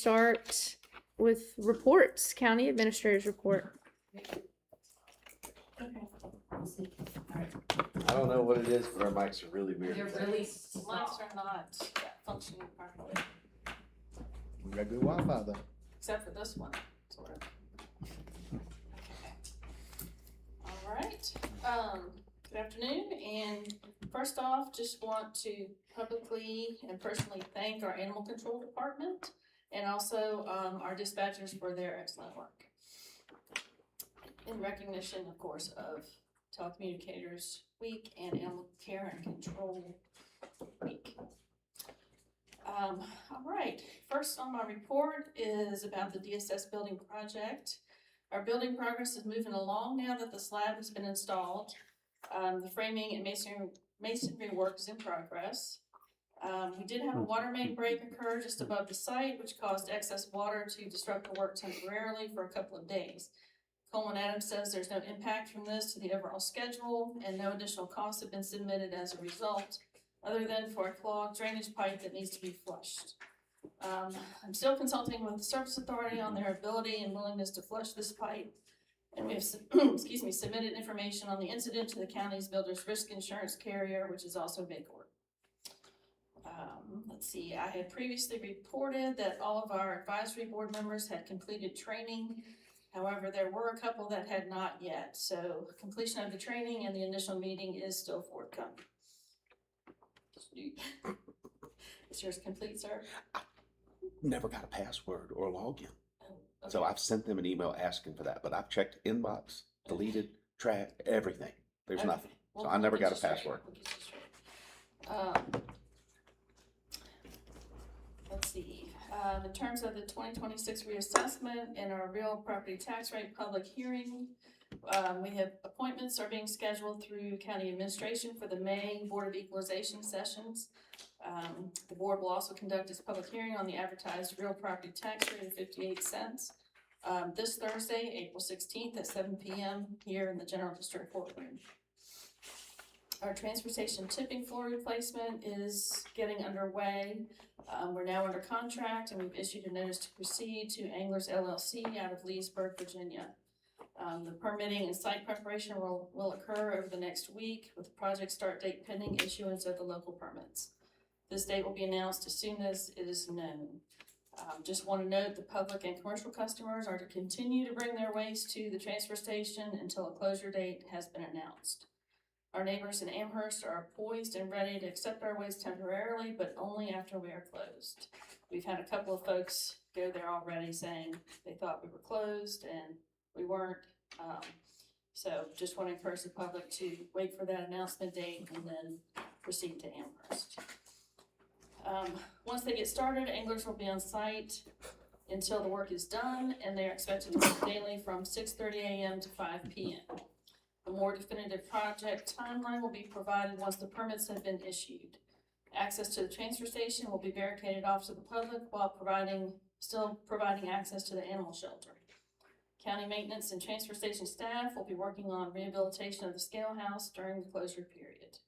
start with reports, county administrator's report. I don't know what it is, but our mics are really weird. They're really, mics are not functioning properly, We got good Wi-Fi though. except for this one, sort of. All right, good afternoon, and first off, just want to publicly and personally thank our animal control department and also our dispatchers for their excellent work. In recognition, of course, of Telecommunicators Week and Animal Care and Control Week. All right, first on my report is about the DSS building project. Our building progress is moving along now that the slab has been installed. The framing and masonry work is in progress. We did have a water main break occur just above the site, which caused excess water to disrupt the work temporarily for a couple of days. Coleman Adams says there's no impact from this to the overall schedule, and no additional costs have been submitted as a result, other than for a clogged drainage pipe that needs to be flushed. I'm still consulting with the Service Authority on their ability and willingness to flush this pipe, and we have submitted information on the incident to the county's builder's risk insurance carrier, which is also VACOR. Let's see, I had previously reported that all of our advisory board members had completed training. However, there were a couple that had not yet, so completion of the training and the initial meeting is still forthcoming. Is yours complete, sir? Never got a password or login. Oh, okay. So I've sent them an email asking for that, but I've checked inbox, deleted, tracked, everything. There's Okay. nothing. Well, So I never we'll got a get you password. straight. We'll get you straight. Let's see, in terms of the 2026 reassessment and our real property tax rate public hearing, we have appointments are being scheduled through county administration for the May Board of Equalization sessions. The board will also conduct its public hearing on the advertised real property tax rate of 58 cents this Thursday, April 16th at 7 p.m. here in the General District Courtroom. Our transfer station tipping floor replacement is getting underway. We're now under contract and we've issued a notice to proceed to Anglers LLC out of Leesburg, Virginia. The permitting and site preparation will occur over the next week with the project start date pending issuance of the local permits. This date will be announced as soon as it is known. Just want to note the public and commercial customers are to continue to bring their waste to the transfer station until a closure date has been announced. Our neighbors in Amherst are poised and ready to accept our waste temporarily, but only after we are closed. We've had a couple of folks go there already saying they thought we were closed and we weren't. So just want to encourage the public to wait for that announcement date and then proceed to Amherst. Once they get started, anglers will be on site until the work is done, and they are expected to work daily from 6:30 a.m. to 5 p.m. A more definitive project timeline will be provided once the permits have been issued. Access to the transfer station will be barricaded off to the public while still providing access to the animal shelter. County maintenance and transfer station staff will be working on rehabilitation of the scale house during the closure period.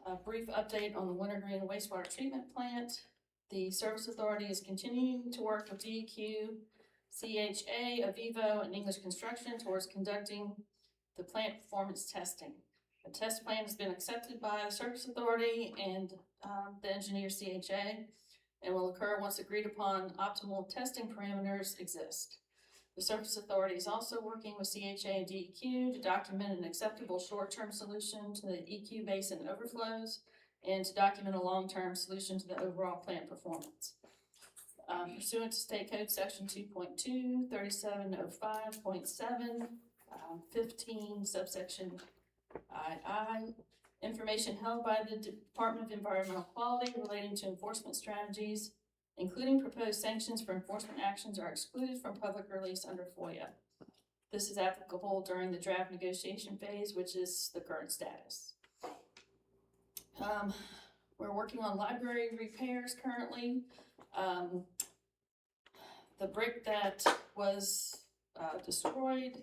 A brief update on the Wintergreen wastewater treatment plant. The Service Authority is continuing to work with DEQ, CHA, Avivo, and English Construction towards conducting the plant performance testing. The test plan has been accepted by the Service Authority and the engineer CHA and will occur once agreed upon optimal testing parameters exist. The Service Authority is also working with CHA and DEQ to document an acceptable short-term solution to the EQ basin overflows and to document a long-term solution to the overall plant performance. Pursuant to State Code Section 2.2, 3705.7, 15, subsection II, information held by the Department of Environmental Quality relating to enforcement strategies, including proposed sanctions for enforcement actions, are excluded from public release under FOIA. This is applicable during the draft negotiation phase, which is the current status. We're working on library repairs currently. The brick that was destroyed,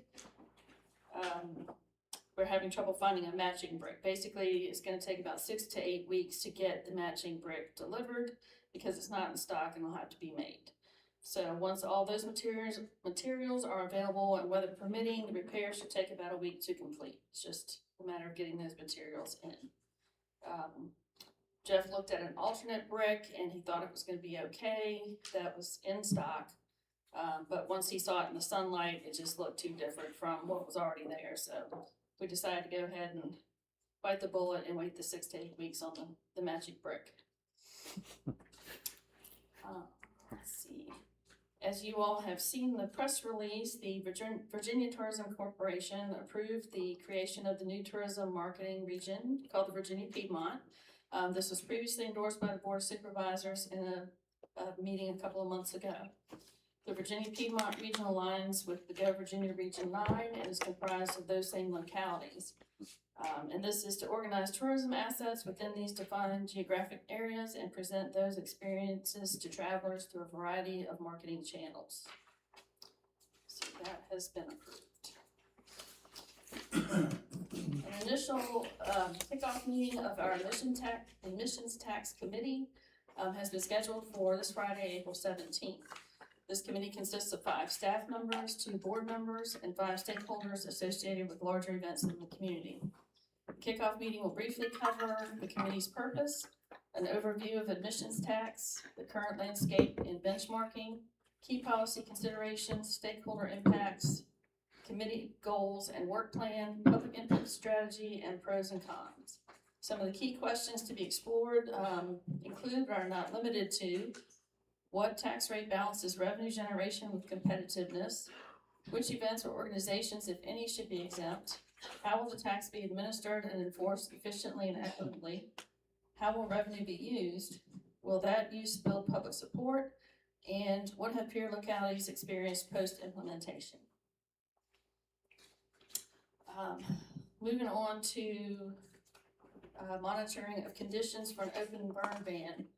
we're having trouble finding a matching brick. Basically, it's going to take about 6 to 8 weeks to get the matching brick delivered. because it's not in stock and will have to be made. So once all those materials are available and weather permitting, the repair should take about a week to complete. It's just a matter of getting those materials in. Jeff looked at an alternate brick and he thought it was gonna be okay. That was in stock. But once he saw it in the sunlight, it just looked too different from what was already there. So we decided to go ahead and bite the bullet and wait the 6 to 8 weeks on the magic brick. Let's see. As you all have seen the press release, the Virginia Tourism Corporation approved the creation of the new tourism marketing region called the Virginia Piedmont. This was previously endorsed by the Board of Supervisors in a meeting a couple of months ago. The Virginia Piedmont region aligns with the Go Virginia Region 9 and is comprised of those same localities. And this is to organize tourism assets within these defined geographic areas and present those experiences to travelers through a variety of marketing channels. So that has been approved. An initial kickoff meeting of our Emissions Tax Committee has been scheduled for this Friday, April 17th. This committee consists of 5 staff members, 2 board members, and 5 stakeholders associated with larger events in the community. The kickoff meeting will briefly cover the committee's purpose, an overview of admissions tax, the current landscape in benchmarking, key policy considerations, stakeholder impacts, committee goals and work plan, public input strategy, and pros and cons. Some of the key questions to be explored include but are not limited to: what tax rate balances revenue generation with competitiveness? Which events or organizations, if any, should be exempt? How will the tax be administered and enforced efficiently and equitably? How will revenue be used? Will that use build public support? And what have peer localities experienced post-implementation? Moving on to monitoring of conditions for an open burn ban.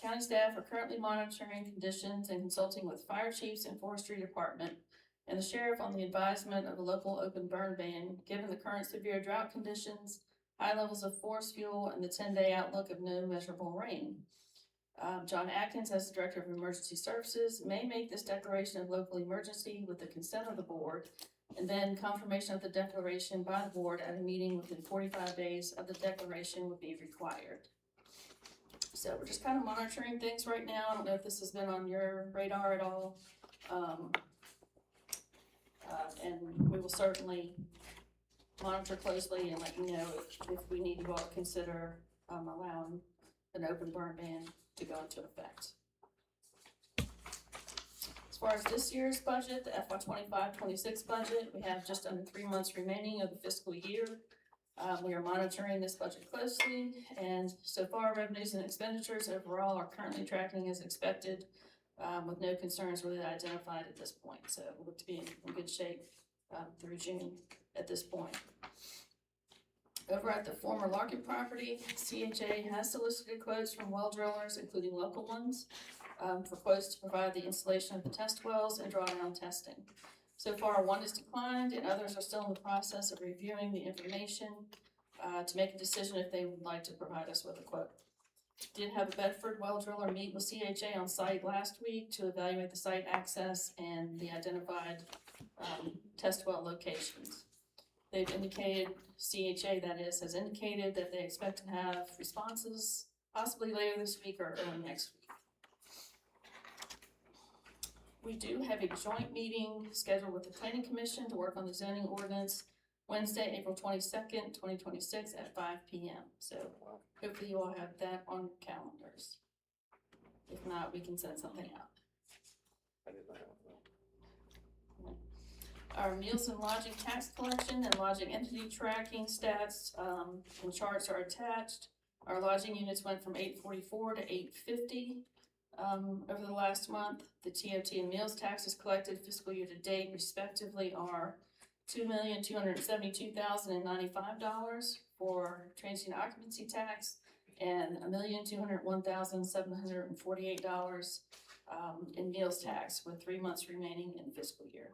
County staff are currently monitoring conditions and consulting with fire chiefs and forestry department and the sheriff on the advisement of a local open burn ban, given the current severe drought conditions, high levels of forest fuel, and the 10-day outlook of no measurable rain. John Atkins, as the Director of Emergency Services, may make this declaration of local emergency with the consent of the board, and then confirmation of the declaration by the board at a meeting within 45 days of the declaration would be required. So we're just kind of monitoring things right now. I don't know if this has been on your radar at all. And we will certainly monitor closely and let you know if we need to consider allowing an open burn ban to go into effect. As far as this year's budget, the FY 25-26 budget, we have just under 3 months remaining of the fiscal year. We are monitoring this budget closely, and so far revenues and expenditures overall are currently tracking as expected, with no concerns really identified at this point. So we look to be in good shape through June at this point. Over at the former Larkin property, CHA has solicited quotes from well drillers, including local ones, for quotes to provide the installation of the test wells and drawdown testing. So far, one has declined, and others are still in the process of reviewing the information to make a decision if they would like to provide us with a quote. Did have a Bedford well driller meet with CHA on site last week to evaluate the site access and the identified test well locations. They've indicated, CHA that is, has indicated that they expect to have responses possibly later this week or early next week. We do have a joint meeting scheduled with the Planning Commission to work on the zoning ordinance Wednesday, April 22nd, 2026 at 5 p.m. So hopefully you all have that on your calendars. If not, we can send something out. Our meals and lodging tax collection and lodging entity tracking stats and charts are attached. Our lodging units went from 844 to 850 over the last month. The TOT and meals taxes collected fiscal year to date respectively are $2,272,095 for transient occupancy tax and $1,201,748 in meals tax, with 3 months remaining in the fiscal year.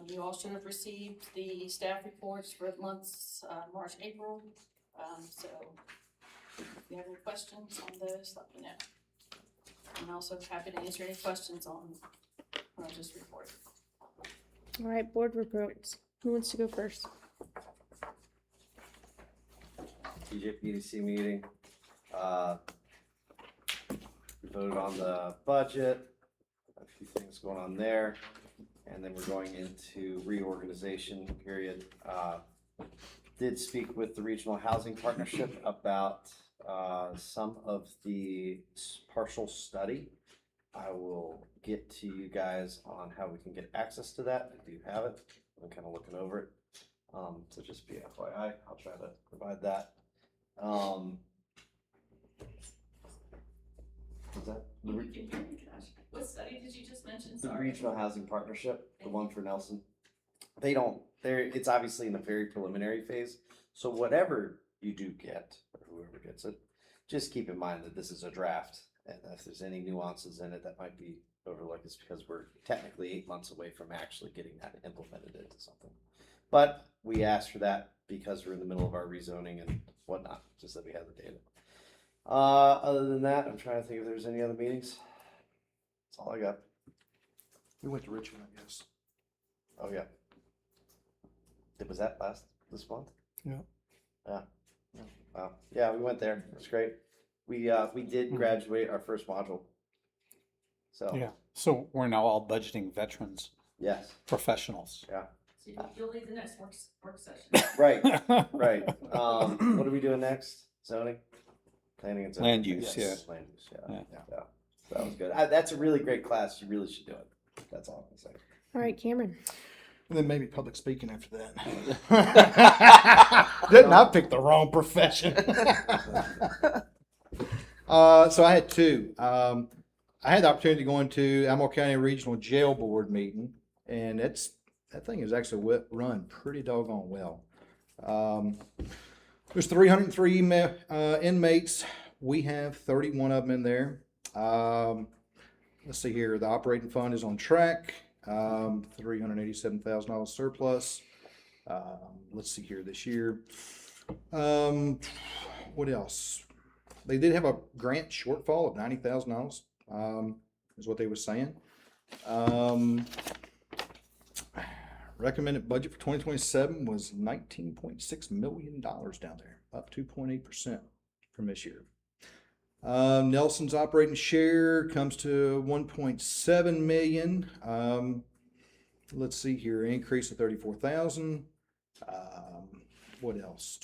You all should have received the staff reports for the months March, April. So if you have any questions on those, let me know. I'm also happy to answer any questions on this report. All right, board reports. Who wants to go first? TJPDC meeting. We voted on the budget, a few things going on there, and then we're going into reorganization period. Did speak with the Regional Housing Partnership about some of the partial study. I will get to you guys on how we can get access to that. I do have it. I'm kind of looking over it. So just be FYI, I'll try to provide that. What's that? What study did you just mention? The Sorry. Regional Housing Partnership, the one for Nelson. It's obviously in a very preliminary phase. So whatever you do get, or whoever gets it, just keep in mind that this is a draft. And if there's any nuances in it that might be overlooked, it's because we're technically 8 months away from actually getting that implemented into something. But we asked for that because we're in the middle of our rezoning and whatnot, just that we have the data. Other than that, I'm trying to think if there's any other meetings. That's all I got. We went to Richmond, I guess. Oh, yeah. Was that this month? Yeah. Yeah. Wow. Yeah, we went there. It was great. We did graduate our first module. So, Yeah, so we're now all budgeting veterans, yes. professionals. Yeah. So you'll lead the next work session. Right. Right. What are we doing next? Zoning? Planning and zoning. Land use, Yes, Land use, yeah. Yeah. So that was good. That's a really great class. You really should do it. That's all I'm saying. All right, Cameron. And then maybe public speaking after that. Didn't I pick the wrong profession? So I had two. I had the opportunity to go into Albemarle County Regional Jail Board meeting, and that thing is actually run pretty doggone well. There's 303 inmates. We have 31 of them in there. Let's see here. The operating fund is on track. $387,000 surplus. Let's see here this year. What else? They did have a grant shortfall of $90,000, is what they were saying. Recommended budget for 2027 was $19.6 million down there, up 2.8% from this year. Nelson's operating share comes to 1.7 million. Let's see here, increase of 34,000. What else?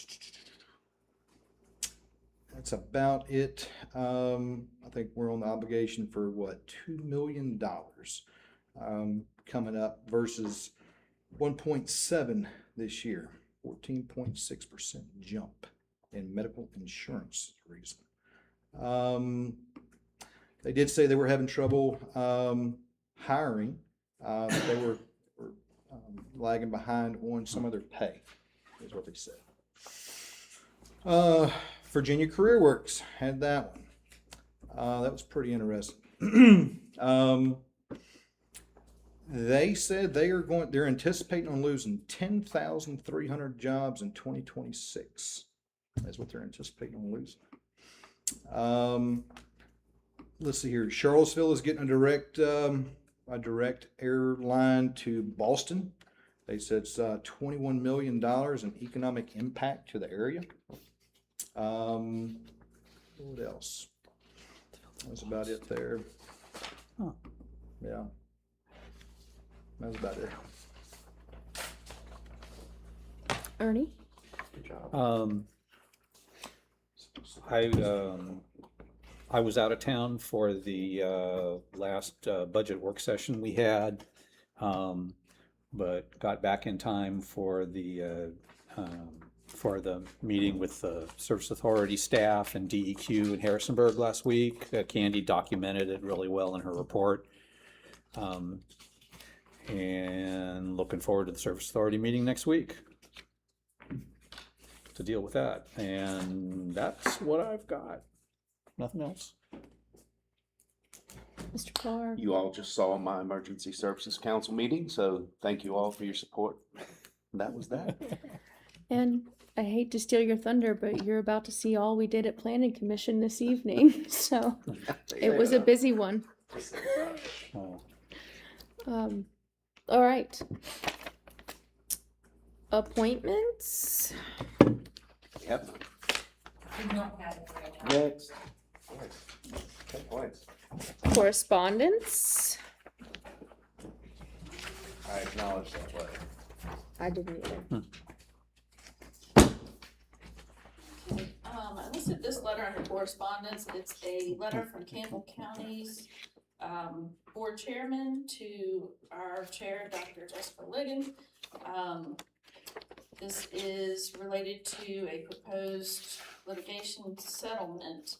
That's about it. I think we're on the obligation for what, $2 million coming up versus 1.7 this year, 14.6% jump in medical insurance reason. They did say they were having trouble hiring. They were lagging behind on some of their pay, is what they said. Virginia Career Works had that one. That was pretty interesting. They said they're anticipating on losing 10,300 jobs in 2026. That's what they're anticipating on losing. Let's see here. Charlottesville is getting a direct airline to Boston. They said it's $21 million in economic impact to the area. What else? That's about it there. Huh. Yeah. That's about it. Ernie? Good job. I was out of town for the last budget work session we had, but got back in time for the meeting with the Service Authority staff and DEQ in Harrisonburg last week. Candy documented it really well in her report. And looking forward to the Service Authority meeting next week to deal with that. And that's what I've got. Nothing else. Mr. Carr? You all just saw my Emergency Services Council meeting, so thank you all for your support. That was that. And I hate to steal your thunder, but you're about to see all we did at Planning Commission this evening. So it was a busy one. Oh. All right. Appointments. Yep. We don't have it right now. Next. 10 points. Correspondence. I acknowledge that letter. I didn't either. I listed this letter under correspondence. It's a letter from Campbell County's board chairman to our chair, Dr. Jessica Ligon. This is related to a proposed litigation settlement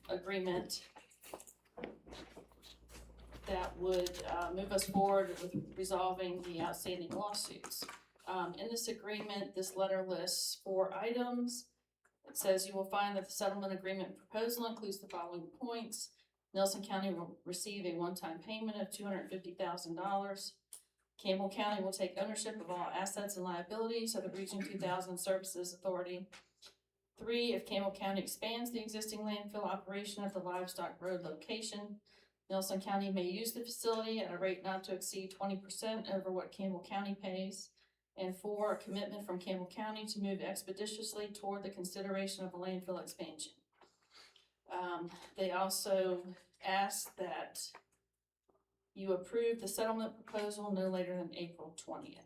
agreement that would move us forward with resolving the outstanding lawsuits. In this agreement, this letter lists 4 items. It says you will find that the settlement agreement proposal includes the following points. Nelson County will receive a one-time payment of $250,000. Campbell County will take ownership of all assets and liabilities of the Region 2000 Services Authority. 3, if Campbell County expands the existing landfill operation at the Livestock Road location, Nelson County may use the facility at a rate not to exceed 20% over what Campbell County pays. And 4, a commitment from Campbell County to move expeditiously toward the consideration of a landfill expansion. They also ask that you approve the settlement proposal no later than April 20th.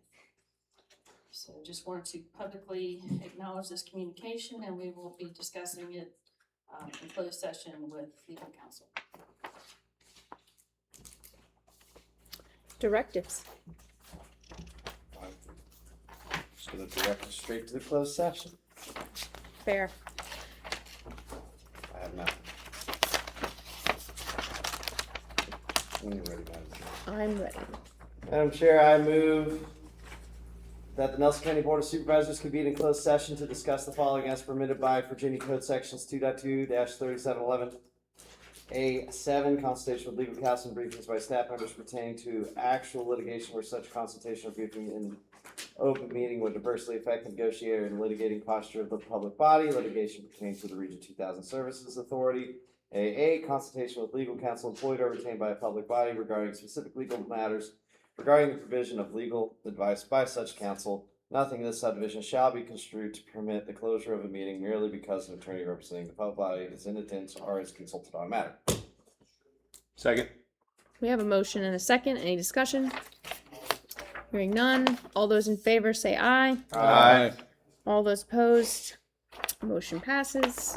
So just wanted to publicly acknowledge this communication, and we will be discussing it in closed session with legal counsel. Directives. Just gonna direct us straight to the closed session. Fair. I have nothing. When you're ready, Madam Chair. I'm ready. Madam Chair, I move that the Nelson County Board of Supervisors convene in closed session to discuss the following as permitted by Virginia Code Sections 2.2-3711. A7, consultation with legal counsel and briefings by staff members pertaining to actual litigation where such consultation or briefing in open meeting would adversely affect the negotiator and litigating posture of the public body. Litigation pertaining to the Region 2000 Services Authority. A8, consultation with legal counsel employed or retained by a public body regarding specific legal matters regarding the provision of legal advice by such counsel. Nothing in this subdivision shall be construed to permit the closure of a meeting merely because an attorney representing the public body is in attendance or is consulted on a matter. Second. We have a motion and a second. Any discussion? Hearing none. All those in favor say aye. Aye. All those opposed, motion passes.